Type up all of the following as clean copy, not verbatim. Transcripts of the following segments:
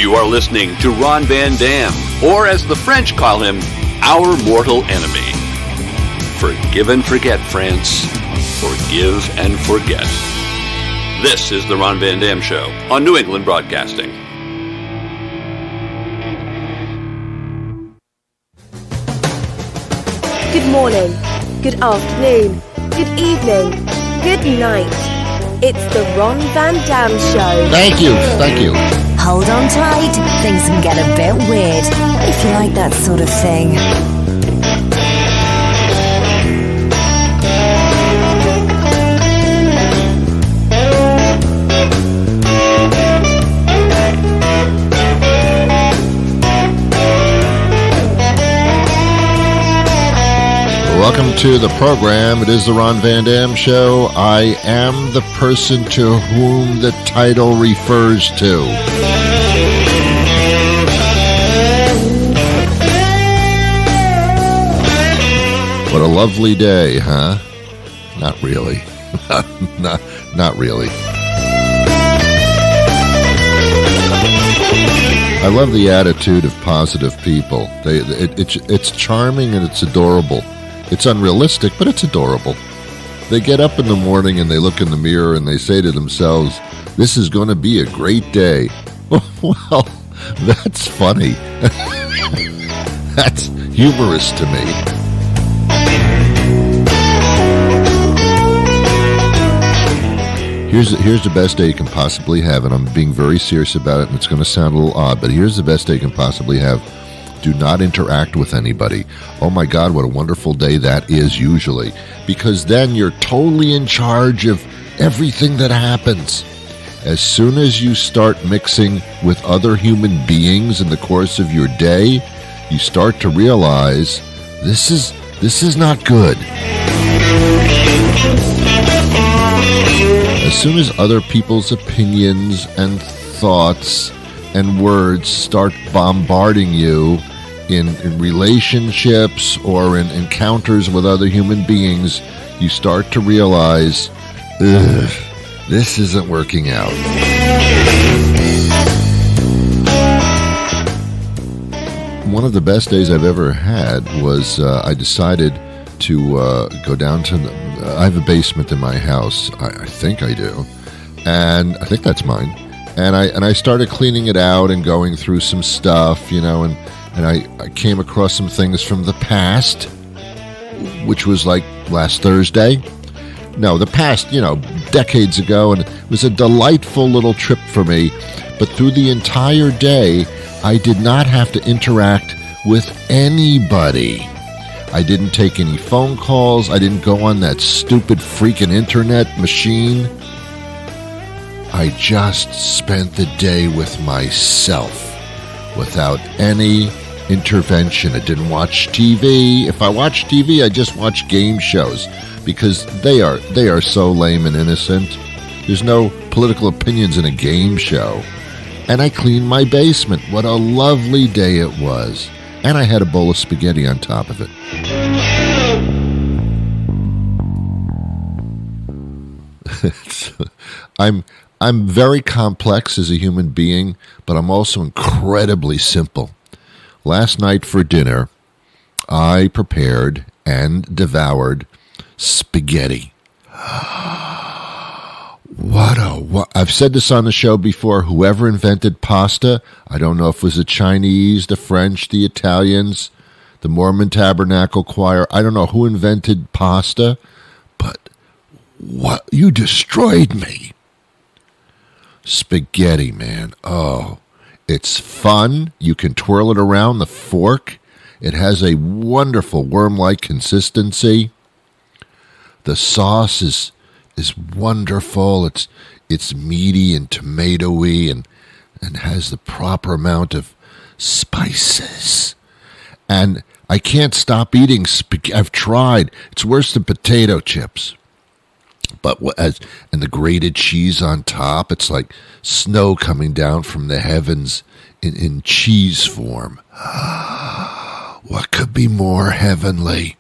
You are listening to Ron Van Dam, or as the French call him, our mortal enemy. Forgive and forget, France. Forgive and forget. This is the Ron Van Dam Show on New England Broadcasting. Good morning, good afternoon, good evening, good night. It's the Ron Van Dam Show. Thank you. Hold on tight, things can get a bit weird, if you like that sort of thing. Welcome to the program. It is the Ron Van Dam Show. I am the person to whom the title refers to. What a lovely day, huh? Not really. not really. I love the attitude of positive people. It's charming and it's adorable. It's unrealistic, but it's adorable. They get up in the morning and they look in the mirror and they say to themselves, this is going to be a great day. Well, that's funny. That's humorous to me. Here's the best day you can possibly have, and I'm being very serious about it, and it's going to sound a little odd, but here's the best day you can possibly have. Do not interact with anybody. Oh my God, what a wonderful day that is usually. Because then you're totally in charge of everything that happens. As soon as you start mixing with other human beings in the course of your day, you start to realize this is not good. As soon as other people's opinions and thoughts and words start bombarding you in relationships or in encounters with other human beings, you start to realize, this isn't working out. One of the best days I've ever had was I decided to go down to I have a basement in my house. I think I do. And I think that's mine. And I started cleaning it out and going through some stuff, and I came across some things from the past, which was like last Thursday. No, the past, decades ago, and it was a delightful little trip for me. But through the entire day, I did not have to interact with anybody. I didn't take any phone calls. I didn't go on that stupid freaking internet machine. I just spent the day with myself without any intervention. I didn't watch TV. If I watch TV, I just watch game shows because they are so lame and innocent. There's no political opinions in a game show. And I cleaned my basement. What a lovely day it was. And I had a bowl of spaghetti on top of it. I'm very complex as a human being, but I'm also incredibly simple. Last night for dinner, I prepared and devoured spaghetti. I've said this on the show before. Whoever invented pasta, I don't know if it was the Chinese, the French, the Italians, the Mormon Tabernacle Choir. I don't know who invented pasta, but what? You destroyed me. Spaghetti, man. Oh, it's fun. You can twirl it around the fork. It has a wonderful worm-like consistency. The sauce is wonderful. It's meaty and tomatoey and has the proper amount of spices. And I can't stop eating spaghetti. I've tried. It's worse than potato chips. But and the grated cheese on top, it's like snow coming down from the heavens in cheese form. What could be more heavenly?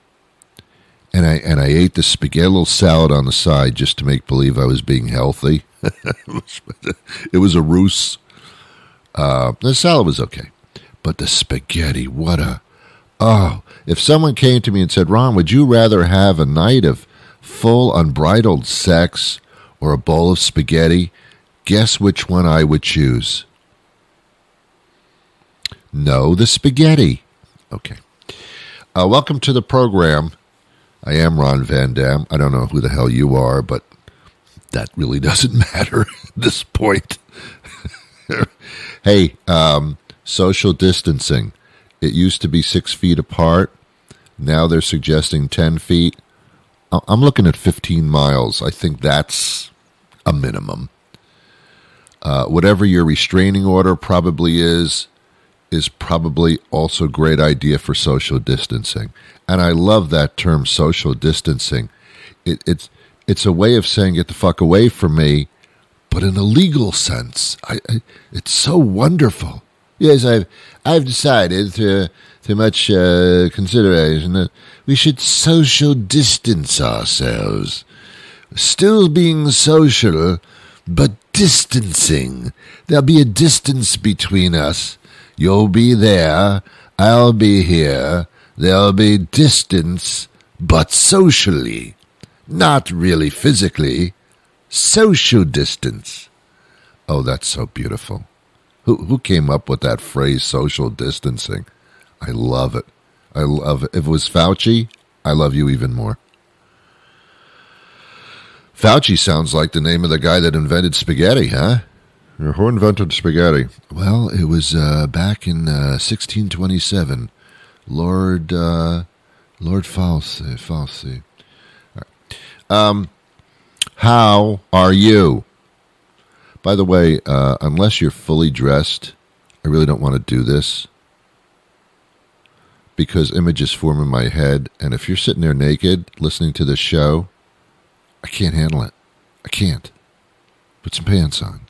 And I ate the spaghetti, a little salad on the side just to make believe I was being healthy. It was a ruse. The salad was okay. But the spaghetti, if someone came to me and said, Ron, would you rather have a night of full unbridled sex or a bowl of spaghetti? Guess which one I would choose? No, the spaghetti. Okay. Welcome to the program. I am Ron Van Dam. I don't know who the hell you are, but that really doesn't matter at this point. Hey, social distancing. It used to be 6 feet apart. Now they're suggesting 10 feet. I'm looking at 15 miles. I think that's a minimum. Whatever your restraining order probably is probably also a great idea for social distancing. And I love that term, social distancing. It's a way of saying get the fuck away from me, but in a legal sense. It's so wonderful. Yes, I've decided through much consideration that we should social distance ourselves. Still being social, but distancing. There'll be a distance between us. You'll be there, I'll be here. There'll be distance, but socially. Not really physically. Social distance. Oh, that's so beautiful. Who came up with that phrase, social distancing? I love it. I love it. If it was Fauci, I love you even more. Fauci sounds like the name of the guy that invented spaghetti, huh? Who invented spaghetti? Well, it was back in 1627. Lord Fauci. All right. How are you? By the way, unless you're fully dressed, I really don't want to do this because images form in my head, and if you're sitting there naked listening to this show, I can't handle it. I can't. Put some pants on.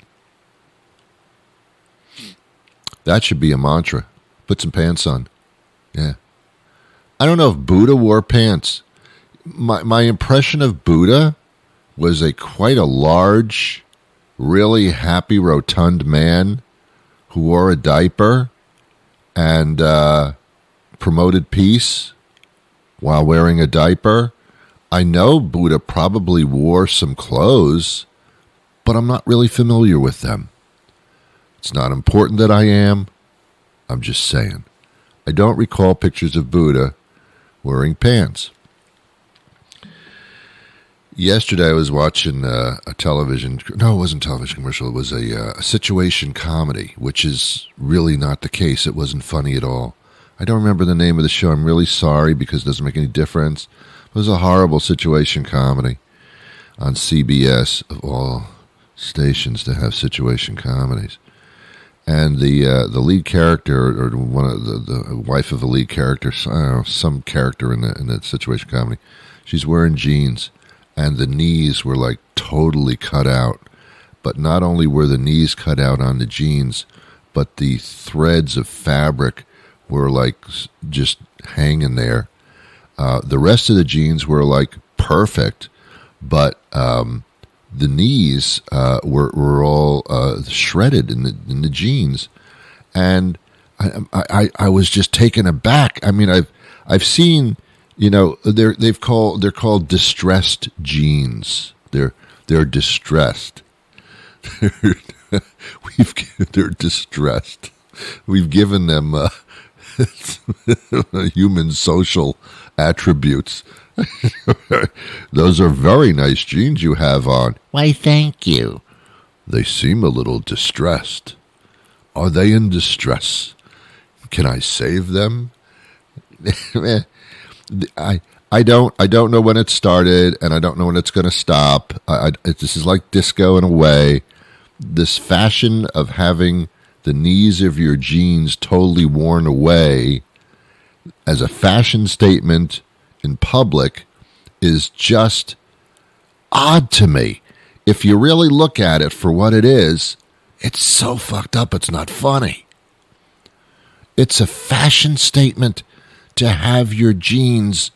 That should be a mantra. Put some pants on. Yeah. I don't know if Buddha wore pants. My impression of Buddha was quite a large, really happy, rotund man who wore a diaper and promoted peace while wearing a diaper. I know Buddha probably wore some clothes, but I'm not really familiar with them. It's not important that I am. I'm just saying. I don't recall pictures of Buddha wearing pants. Yesterday I was watching a television... No, it wasn't a television commercial. It was a situation comedy, which is really not the case. It wasn't funny at all. I don't remember the name of the show. I'm really sorry because it doesn't make any difference. It was a horrible situation comedy on CBS, of all stations to have situation comedies. And the lead character, or one of the wife of the lead character, I don't know, some character in the situation comedy, she's wearing jeans, and the knees were like totally cut out. But not only were the knees cut out on the jeans, but the threads of fabric were like just hanging there. The rest of the jeans were like perfect, but the knees were all shredded in the jeans, and I was just taken aback. I mean, I've seen, they're called distressed jeans. They're distressed. They're distressed. We've given them human social attributes. Those are very nice jeans you have on. Why, thank you. They seem a little distressed. Are they in distress? Can I save them? I don't know when it started, and I don't know when it's going to stop. This is like disco in a way. This fashion of having the knees of your jeans totally worn away as a fashion statement in public is just odd to me. If you really look at it for what it is, it's so fucked up it's not funny. It's a fashion statement to have your jeans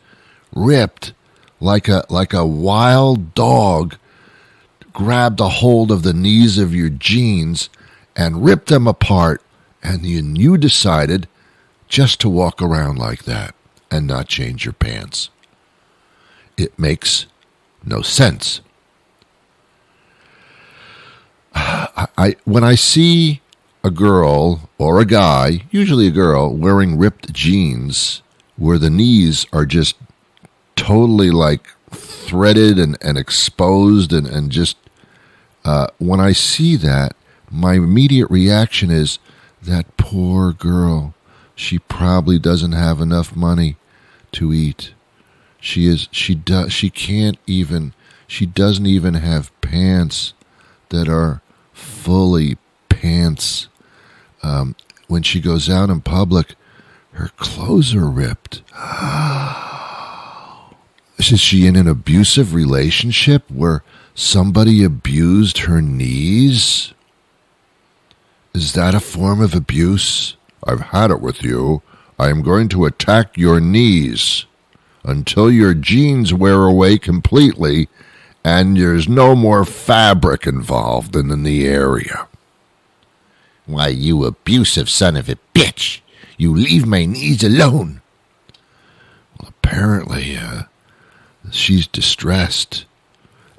ripped like a wild dog grabbed a hold of the knees of your jeans and ripped them apart, and you decided just to walk around like that and not change your pants. It makes no sense. When I see a girl or a guy, usually a girl, wearing ripped jeans where the knees are just totally like threaded and exposed and just when I see that, my immediate reaction is, that poor girl, she probably doesn't have enough money to eat. She doesn't even have pants that are fully pants. When she goes out in public, her clothes are ripped. Is she in an abusive relationship where somebody abused her knees? Is that a form of abuse? I've had it with you. I am going to attack your knees until your jeans wear away completely and there's no more fabric involved in the area. Why, you abusive son of a bitch. You leave my knees alone. Well, apparently, she's distressed.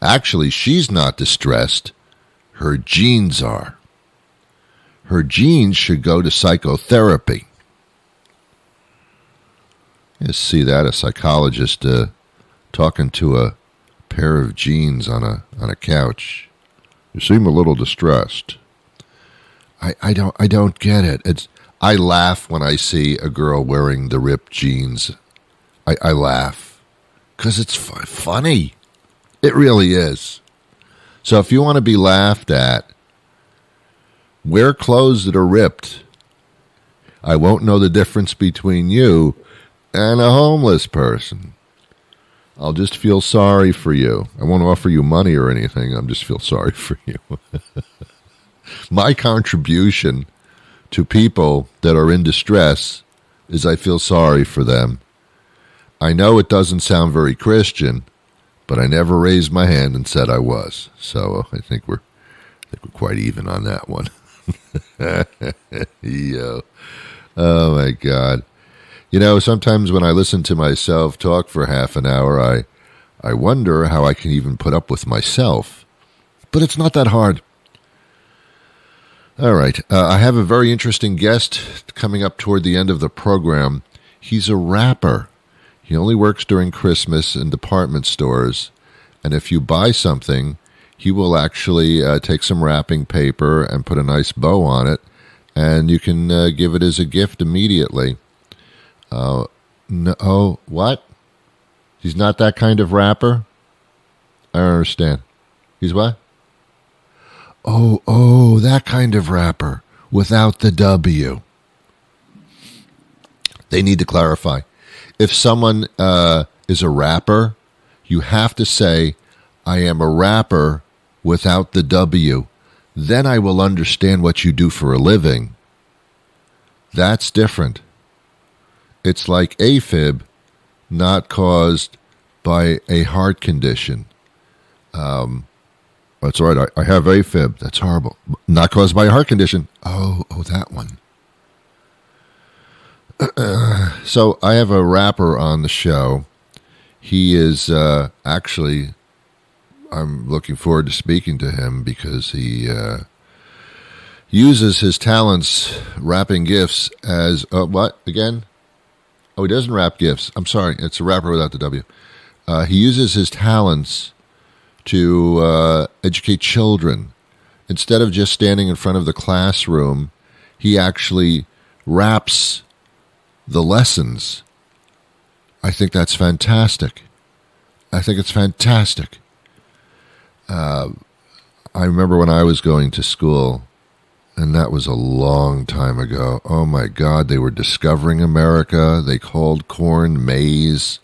Actually, she's not distressed. Her jeans are. Her jeans should go to psychotherapy. You see that, a psychologist talking to a pair of jeans on a couch. You seem a little distressed. I don't get it. I laugh when I see a girl wearing the ripped jeans. I laugh because it's funny. It really is. So if you want to be laughed at, wear clothes that are ripped. I won't know the difference between you and a homeless person. I'll just feel sorry for you. I won't offer you money or anything. I'll just feel sorry for you. My contribution to people that are in distress is I feel sorry for them. I know it doesn't sound very Christian, but I never raised my hand and said I was. So I think we're quite even on that one. Yo. Oh my God. You know, sometimes when I listen to myself talk for half an hour, I wonder how I can even put up with myself. But it's not that hard. All right. I have a very interesting guest coming up toward the end of the program. He's a rapper. He only works during Christmas in department stores. And if you buy something, he will actually take some wrapping paper and put a nice bow on it. And you can give it as a gift immediately. No, what? He's not that kind of rapper? I don't understand. He's what? Oh, that kind of rapper without the W. They need to clarify. If someone is a rapper, you have to say, I am a rapper without the W. Then I will understand what you do for a living. That's different. It's like AFib, not caused by a heart condition. That's all right. I have AFib. That's horrible. Not caused by a heart condition. Oh, that one. So I have a rapper on the show. He is actually, I'm looking forward to speaking to him because he uses his talents rapping gifts as, what, again? Oh, he doesn't rap gifts. I'm sorry. It's a rapper without the W. He uses his talents to educate children. Instead of just standing in front of the classroom, he actually raps the lessons. I think that's fantastic. I think it's fantastic. I remember when I was going to school, and that was a long time ago. Oh my God, they were discovering America. They called corn maize.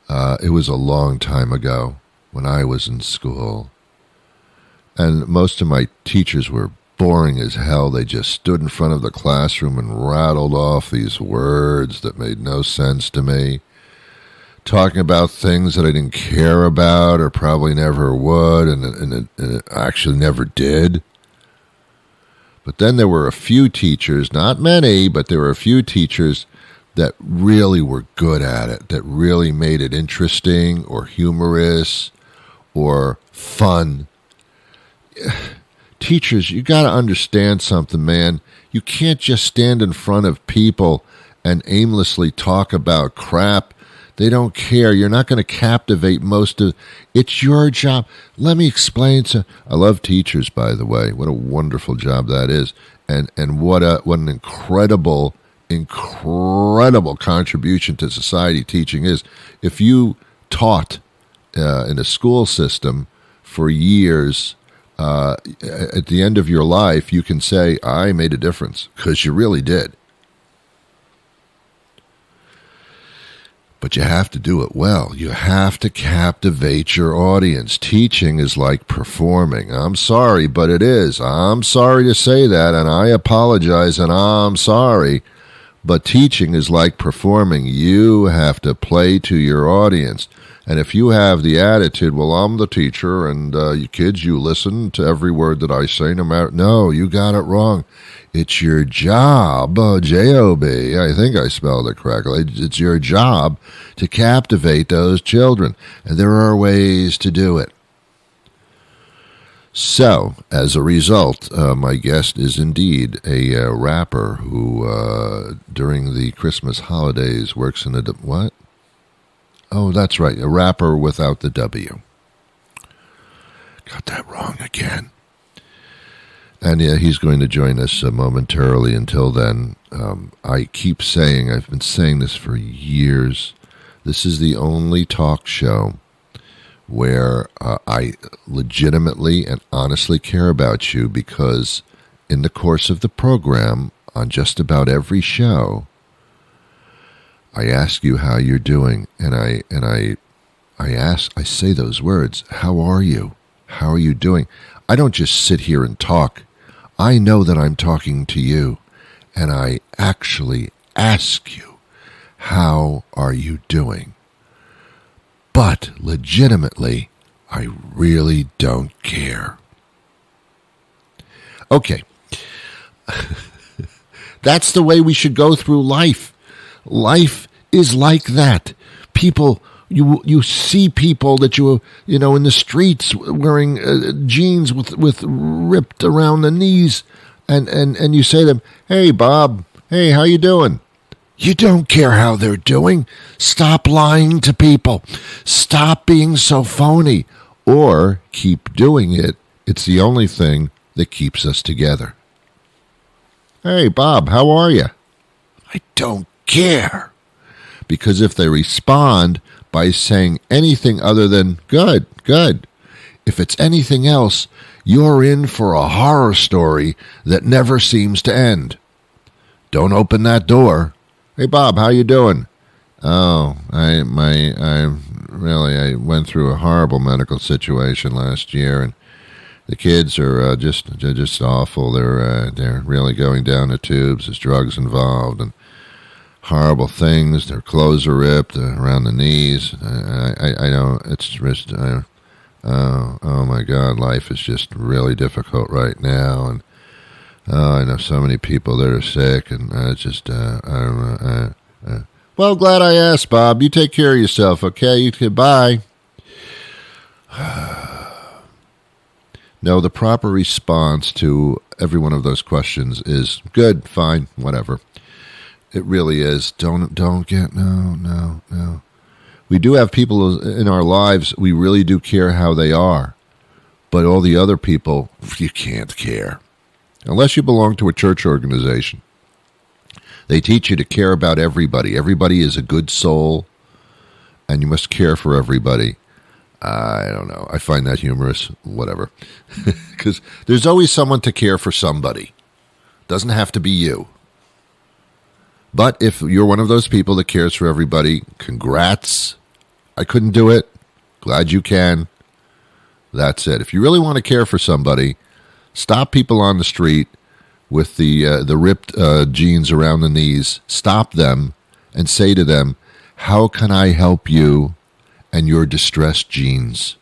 It was a long time ago when I was in school. And most of my teachers were boring as hell. They just stood in front of the classroom and rattled off these words that made no sense to me, talking about things that I didn't care about or probably never would, and it actually never did. But then there were a few teachers, not many, but there were a few teachers that really were good at it, that really made it interesting or humorous or fun. Teachers, you got to understand something, man. You can't just stand in front of people and aimlessly talk about crap. They don't care. You're not going to captivate most of... It's your job. Let me explain. I love teachers, by the way. What a wonderful job that is. And what an incredible contribution to society teaching is. If you taught in a school system for years, at the end of your life, you can say, I made a difference, because you really did. But you have to do it well. You have to captivate your audience. Teaching is like performing. I'm sorry, but it is. I'm sorry to say that, and I apologize, and I'm sorry. But teaching is like performing. You have to play to your audience. And if you have the attitude, well, I'm the teacher, and you kids, you listen to every word that I say, no matter... No, you got it wrong. It's your job, J-O-B, I think I spelled it correctly. It's your job to captivate those children. And there are ways to do it. So, as a result, my guest is indeed a rapper who, during the Christmas holidays, works in a... What? Oh, that's right, a rapper without the W. Got that wrong again. And yeah, he's going to join us momentarily. Until then, I keep saying, I've been saying this for years, this is the only talk show where I legitimately and honestly care about you, because in the course of the program, on just about every show, I ask you how you're doing, and I say those words. How are you? How are you doing? I don't just sit here and talk. I know that I'm talking to you, and I actually ask you, how are you doing? But legitimately, I really don't care. Okay. That's the way we should go through life. Life is like that. People, you see people that you know in the streets wearing jeans with ripped around the knees, and you say to them, "Hey, Bob, hey, how you doing?" You don't care how they're doing. Stop lying to people. Stop being so phony, or keep doing it. It's the only thing that keeps us together. Hey, Bob, how are you? I don't care. Because if they respond by saying anything other than good, if it's anything else, you're in for a horror story that never seems to end. Don't open that door. Hey, Bob, how you doing? Oh, I went through a horrible medical situation last year, and the kids are just awful. They're really going down the tubes. There's drugs involved and horrible things. Their clothes are ripped around the knees. I know it's just oh my God, life is just really difficult right now, and I know so many people that are sick, and it's just I don't know. Well, glad I asked, Bob. You take care of yourself, okay? You can bye. No, the proper response to every one of those questions is good, fine, whatever. It really is. No. We do have people in our lives, we really do care how they are. But all the other people, you can't care. Unless you belong to a church organization. They teach you to care about everybody. Everybody is a good soul, and you must care for everybody. I don't know. I find that humorous. Whatever. Because there's always someone to care for somebody. Doesn't have to be you. But if you're one of those people that cares for everybody, congrats. I couldn't do it. Glad you can. That's it. If you really want to care for somebody, stop people on the street with the ripped jeans around the knees. Stop them and say to them, how can I help you and your distressed jeans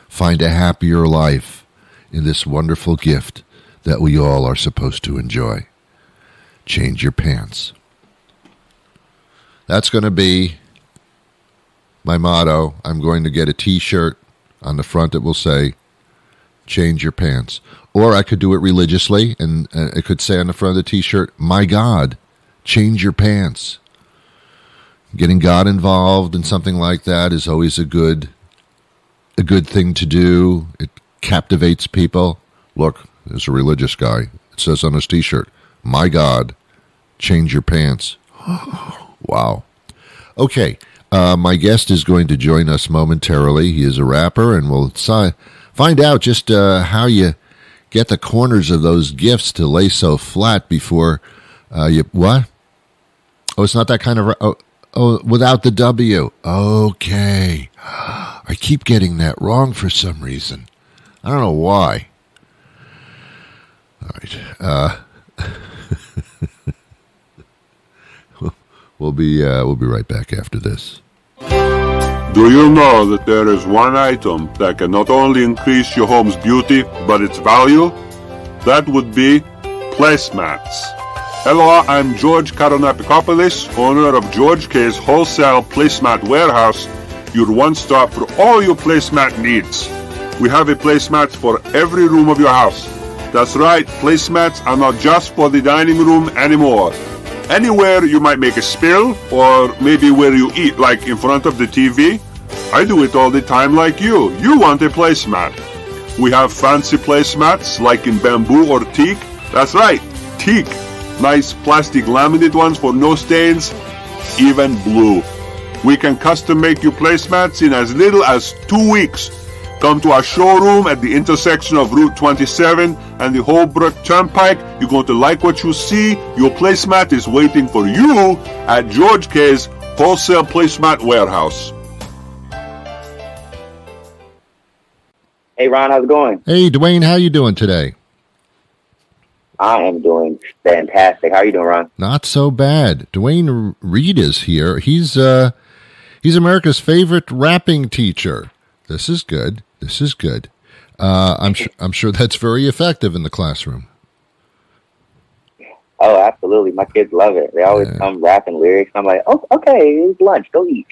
find a happier life in this wonderful gift that we all are supposed to enjoy. Change your pants. That's going to be my motto. I'm going to get a T-shirt on the front that will say, change your pants. Or I could do it religiously, and it could say on the front of the T-shirt, my God, change your pants. Getting God involved in something like that is always a good thing to do. It captivates people. Look, there's a religious guy. It says on his T-shirt, my God, change your pants. Wow. Okay, my guest is going to join us momentarily. He is a rapper, and we'll find out just how you get the corners of those gifts to lay so flat before you... What? Oh, it's not that kind of... Oh, without the W. Okay. I keep getting that wrong for some reason. I don't know why. All right. We'll be right back after this. Do you know that there is one item that can not only increase your home's beauty, but its value? That would be placemats. Hello, I'm George Karonapikopoulos, owner of George K's Wholesale Placemat Warehouse, your one-stop for all your placemat needs. We have a placemat for every room of your house. That's right, placemats are not just for the dining room anymore. Anywhere you might make a spill, or maybe where you eat, like in front of the TV. I do it all the time like you. You want a placemat. We have fancy placemats like in bamboo or teak. That's right, teak. Nice plastic laminate ones for no stains, even blue. We can custom make you placemats in as little as 2 weeks. Come to our showroom at the intersection of Route 27 and the Holbrook Turnpike. You're going to like what you see. Your placemat is waiting for you at George K's Wholesale Placemat Warehouse. Hey, Ron, how's it going? Hey, Dwayne, how you doing today? I am doing fantastic. How are you doing, Ron? Not so bad. Dwayne Reed is here. He's America's favorite rapping teacher. This is good. This is good. I'm sure that's very effective in the classroom. Oh, absolutely. My kids love it. They always come rapping lyrics. I'm like, oh, okay, it's lunch. Go eat.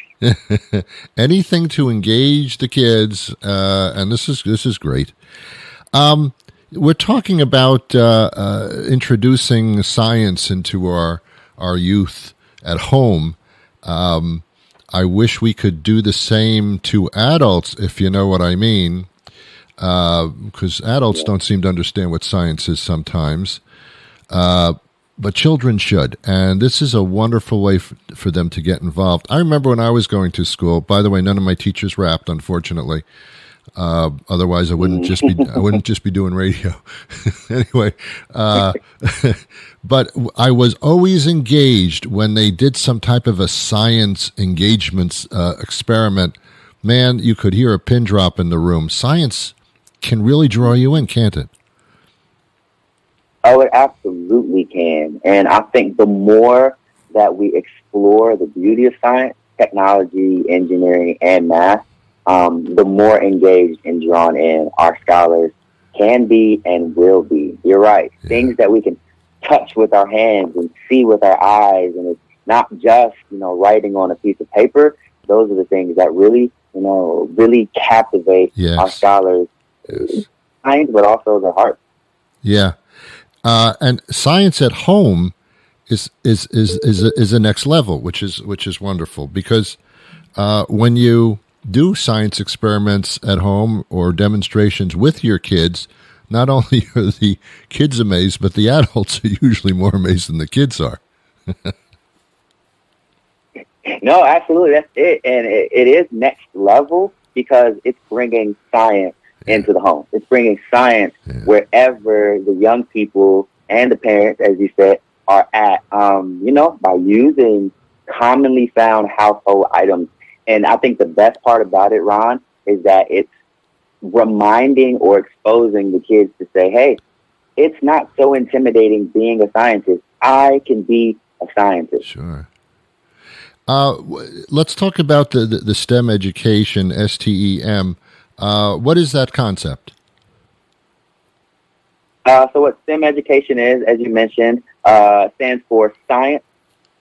Anything to engage the kids, and this is great. We're talking about introducing science into our youth at home. I wish we could do the same to adults, if you know what I mean, because adults don't seem to understand what science is sometimes, but children should, and this is a wonderful way for them to get involved. I remember when I was going to school, by the way, none of my teachers rapped, unfortunately. Otherwise, I wouldn't just be doing radio. Anyway, but I was always engaged when they did some type of a science engagement experiment. Man, you could hear a pin drop in the room. Science can really draw you in, can't it? Oh, it absolutely can. And I think the more that we explore the beauty of science, technology, engineering, and math, the more engaged and drawn in our scholars can be and will be. You're right. Yeah. Things that we can touch with our hands and see with our eyes, and it's not just, writing on a piece of paper. Those are the things that really, really captivate our scholars' minds, but also their hearts. Yeah. And science at home is the next level, which is wonderful, because when you do science experiments at home or demonstrations with your kids, not only are the kids amazed, but the adults are usually more amazed than the kids are. No, absolutely. That's it. And it is next level because it's bringing science into the home. It's bringing science wherever the young people and the parents, as you said, are at, by using commonly found household items. And I think the best part about it, Ron, is that it's reminding or exposing the kids to say, hey, it's not so intimidating being a scientist. I can be a scientist. Sure. Let's talk about the STEM education, STEM. What is that concept? So what STEM education is, as you mentioned, stands for science,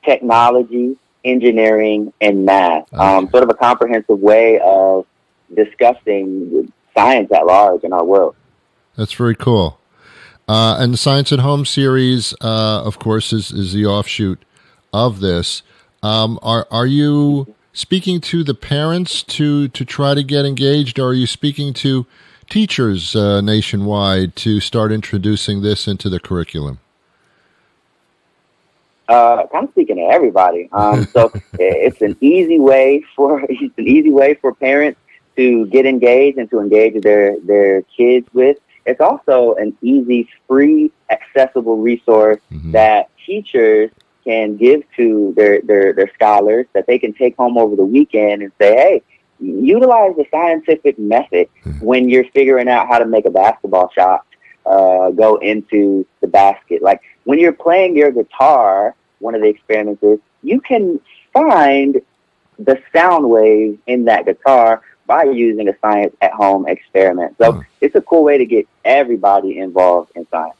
technology, engineering, and math. Sort of a comprehensive way of discussing science at large in our world. That's very cool. And the Science at Home series, of course, is the offshoot of this. Are you speaking to the parents to try to get engaged, or are you speaking to teachers nationwide to start introducing this into the curriculum? I'm speaking to everybody. So it's an easy way for parents to get engaged and to engage their kids with. It's also an easy, free, accessible resource that teachers can give to their scholars that they can take home over the weekend and say, hey, utilize the scientific method when you're figuring out how to make a basketball shot go into the basket. Like when you're playing your guitar, one of the experiments is you can find the sound waves in that guitar by using a Science at Home experiment. So it's a cool way to get everybody involved in science.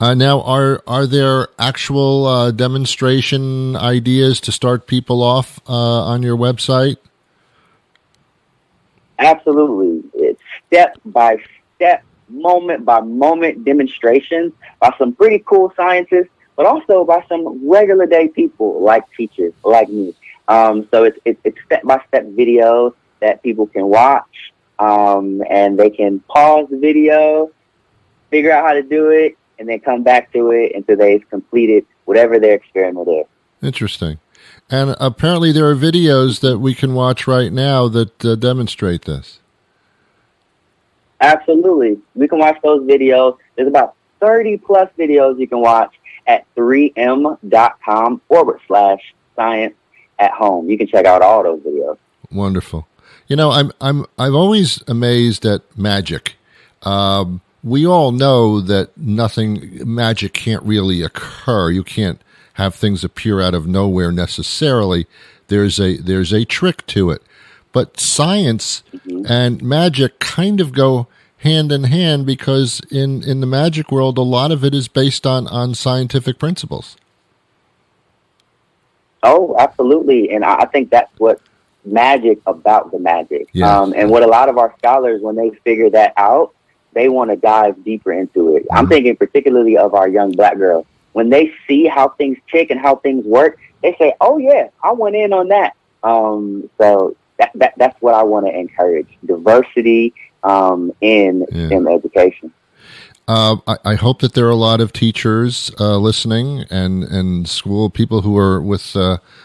Now, are there actual demonstration ideas to start people off on your website? Absolutely. It's step-by-step, moment-by-moment demonstrations by some pretty cool scientists, but also by some regular day people like teachers, like me. So it's step-by-step videos that people can watch, and they can pause the video, figure out how to do it, and then come back to it until they've completed whatever their experiment is. Interesting. And apparently there are videos that we can watch right now that demonstrate this. Absolutely. We can watch those videos. There's about 30 plus videos you can watch at 3m.com/science at home. You can check out all those videos. Wonderful. You know, I'm always amazed at magic. We all know that magic can't really occur. You can't have things appear out of nowhere necessarily. There's a trick to it. But science and magic kind of go hand in hand because in the magic world, a lot of it is based on scientific principles. Oh, absolutely. And I think that's what magic about the magic. Yes. And what a lot of our scholars, when they figure that out, they want to dive deeper into it. I'm thinking particularly of our young Black girls. When they see how things tick and how things work, they say, oh, yeah, I went in on that. So that's what I want to encourage, diversity in STEM education. I hope that there are a lot of teachers listening and school people who are with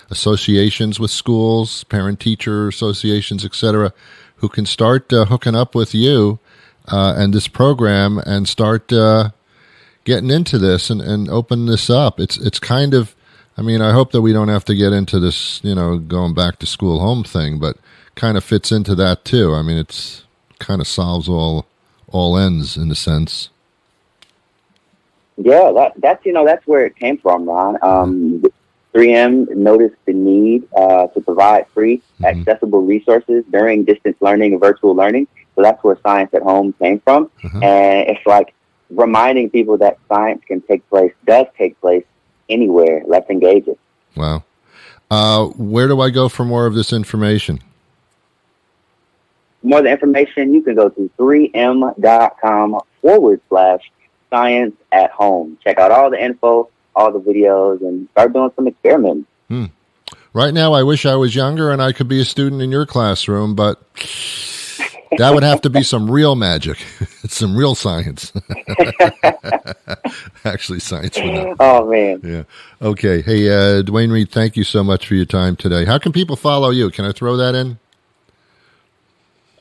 associations with schools, parent-teacher associations, etc., who can start hooking up with you and this program and start getting into this and open this up. It's kind of, I mean, I hope that we don't have to get into this, going back to school home thing, but kind of fits into that too. I mean, it's kind of solves all ends in a sense. Yeah, that's where it came from, Ron. 3M noticed the need to provide free, accessible resources during distance learning and virtual learning. So that's where Science at Home came from. And it's like reminding people that science does take place anywhere. Let's engage it. Wow. Where do I go for more of this information? More of the information, you can go to 3m.com/science at home. Check out all the info, all the videos, and start doing some experimenting. Right now, I wish I was younger and I could be a student in your classroom, but that would have to be some real magic. It's some real science. Actually, science would not. Oh, man. Yeah. Okay. Hey, Dwayne Reed, thank you so much for your time today. How can people follow you? Can I throw that in?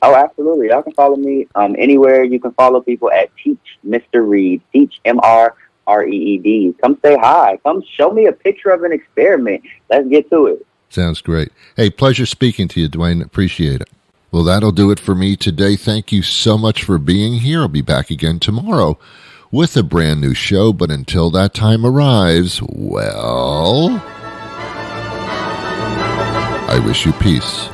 Oh, absolutely. Y'all can follow me anywhere. You can follow people at Teach Mr. Reed, Teach MrReed. Come say hi. Come show me a picture of an experiment. Let's get to it. Sounds great. Hey, pleasure speaking to you, Dwayne. Appreciate it. Well, that'll do it for me today. Thank you so much for being here. I'll be back again tomorrow with a brand new show. But until that time arrives, well, I wish you peace.